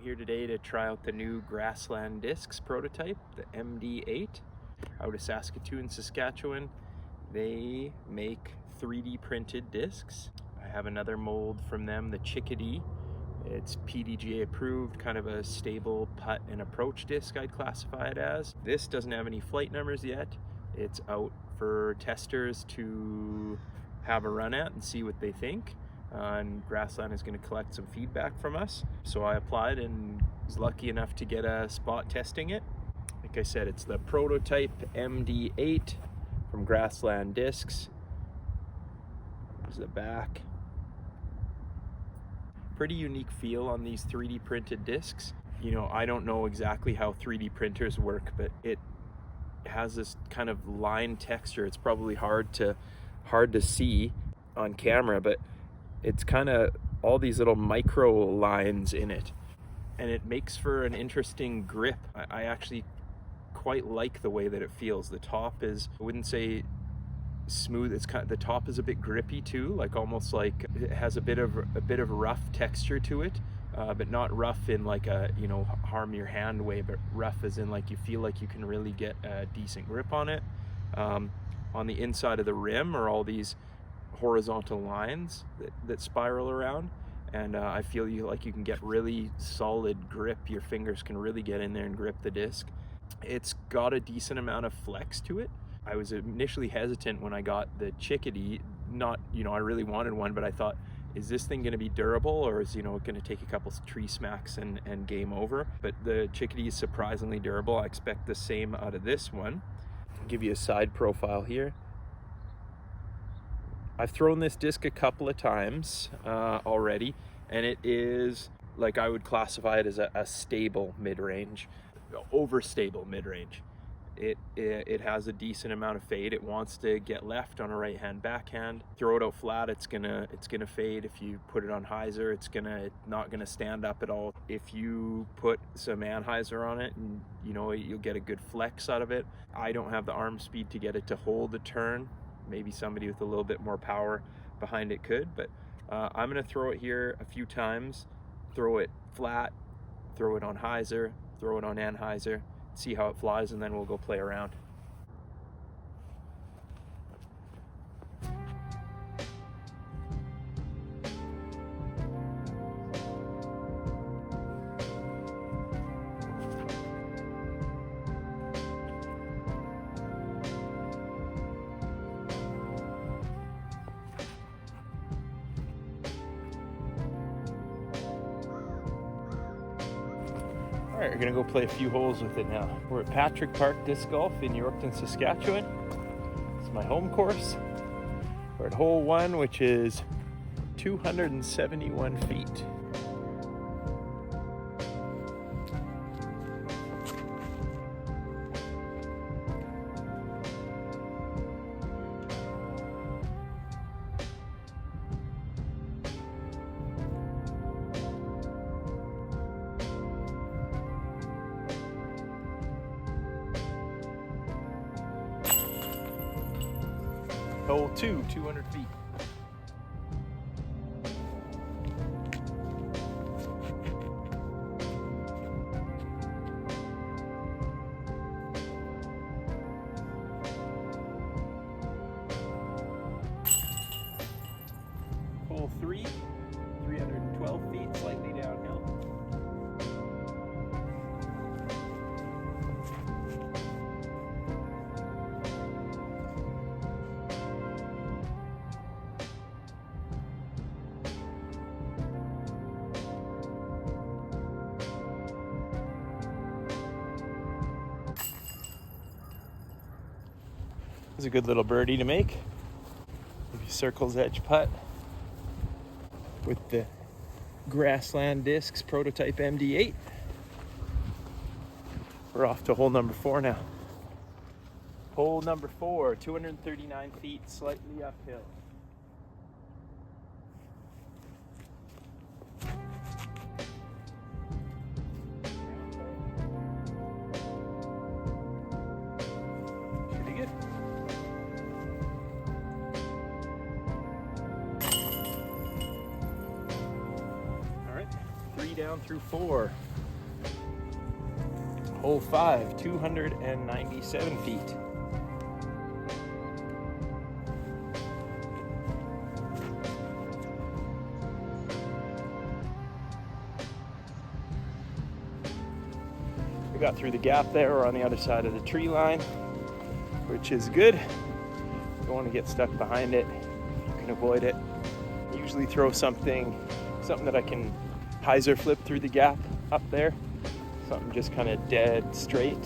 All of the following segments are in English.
here today to try out the new Grassland Discs prototype, the MD-8, out of Saskatoon, Saskatchewan. They make 3D printed discs. I have another mold from them, the Chickadee. It's PDGA approved, kind of a stable putt and approach disc I'd classify it as. This doesn't have any flight numbers yet. It's out for testers to have a run at and see what they think. And Grassland is going to collect some feedback from us. So I applied and was lucky enough to get a spot testing it. Like I said, it's the prototype MD-8 from Grassland Discs. There's the back. Pretty unique feel on these 3D printed discs. You know, I don't know exactly how 3D printers work, but it has this kind of line texture. It's probably hard to see on camera, but it's kind of all these little micro lines in it, and it makes for an interesting grip. I actually quite like the way that it feels. The top is, I wouldn't say smooth, it's kind of, the top is a bit grippy too, like almost like it has a bit of rough texture to it, but not rough in like a, you know, harm your hand way, but rough as in like you feel like you can really get a decent grip on it. On the inside of the rim are all these horizontal lines that spiral around, and I feel like you can get really solid grip. Your fingers can really get in there and grip the disc. It's got a decent amount of flex to it. I was initially hesitant when I got the Chickadee. Not, you know, I really wanted one, but I thought, is this thing going to be durable, or is, you know, going to take a couple tree smacks and game over? But the Chickadee is surprisingly durable. I expect the same out of this one. I'll give you a side profile here. I've thrown this disc a couple of times already, and it is, like, I would classify it as a stable mid-range, overstable mid-range. It has a decent amount of fade. It wants to get left on a right-hand backhand. Throw it out flat, it's gonna fade. If you put it on hyzer, it's not gonna stand up at all. If you put some anhyzer on it, and you know, you'll get a good flex out of it. I don't have the arm speed to get it to hold the turn. Maybe somebody with a little bit more power behind it could, but I'm gonna throw it here a few times, throw it flat, throw it on hyzer, throw it on anhyzer, see how it flies, and then we'll go play around. All right, we're gonna go play a few holes with it now. We're at Patrick Park Disc Golf in Yorkton, Saskatchewan. It's my home course. We're at hole 1, which is 271 feet. Hole 2, 200 feet. Hole 3, 312 feet, slightly downhill. It's a good little birdie to make. Maybe circle's edge putt with the Grassland Discs prototype MD-8. We're off to hole number 4 now. Hole number 4, 239 feet, slightly uphill. down through 4. Hole 5, 297 feet. We got through the gap there. We're on the other side of the tree line, which is good. Don't want to get stuck behind it. You can avoid it. Usually throw something that I can hyzer flip through the gap up there. Something just kind of dead straight.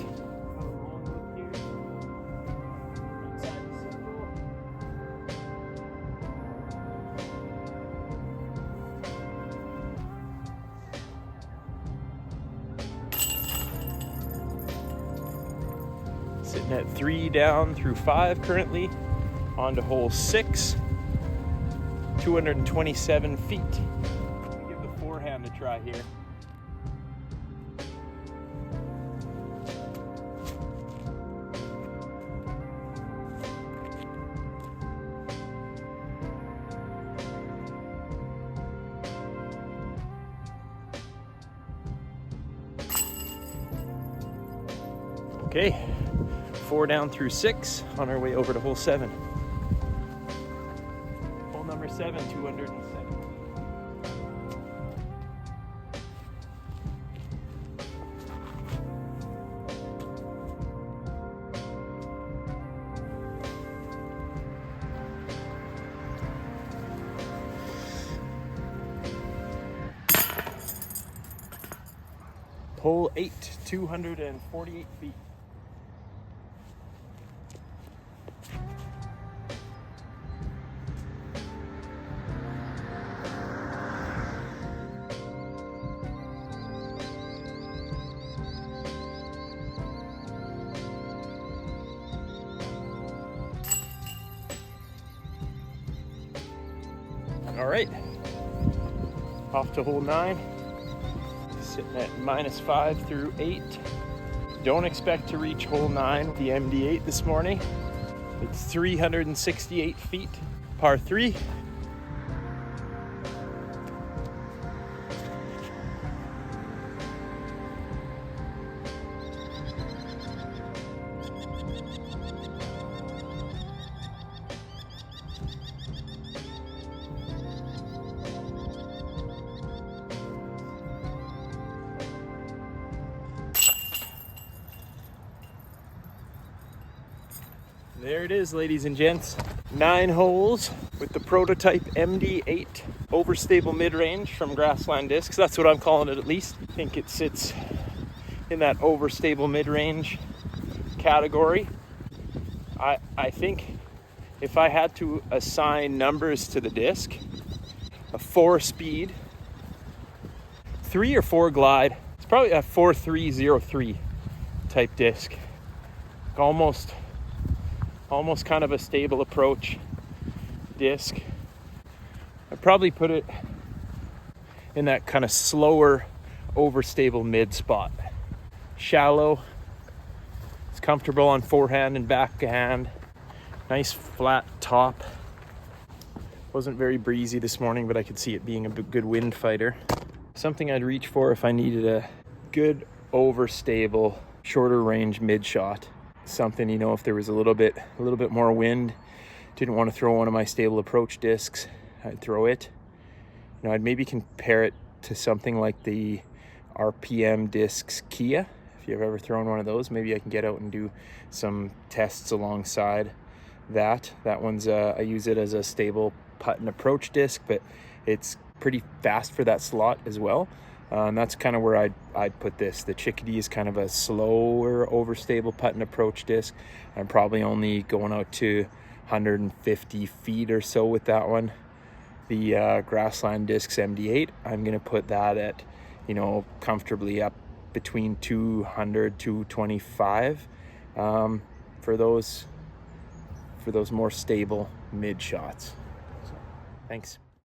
Sitting at 3 down through 5 currently. On to hole 6, 227 feet. Give the forehand a try here. Okay, 4 down through 6, on our way over to hole 7. Hole number 7, 207. Hole 8, 248 feet. All right, off to hole 9, sitting at -5 through 8. Don't expect to reach hole 9, the MD-8 this morning. It's 368 feet, par 3. There it is, ladies and gents. 9 holes with the prototype MD-8 overstable mid-range from Grassland Discs. That's what I'm calling it, at least. I think it sits in that overstable mid-range category. I think if I had to assign numbers to the disc, a 4-speed, 3 or 4 glide, it's probably a 4.303 type disc. Almost kind of a stable approach disc. I'd probably put it in that kind of slower, overstable mid spot. Shallow. It's comfortable on forehand and backhand. Nice flat top. Wasn't very breezy this morning, but I could see it being a good wind fighter. Something I'd reach for if I needed a good overstable, shorter range mid shot. Something, if there was a little bit more wind, didn't want to throw one of my stable approach discs, I'd throw it. I'd maybe compare it to something like the RPM Discs Kia. If you've ever thrown one of those, maybe I can get out and do some tests alongside that. That one's I use it as a stable putt and approach disc, but it's pretty fast for that slot as well. And that's kind of where I'd put this. The Chickadee is kind of a slower, overstable putt and approach disc. I'm probably only going out to 150 feet or so with that one. The Grassland Discs MD-8, I'm going to put that at, comfortably up between 200, 225 for those more stable mid shots. So, thanks.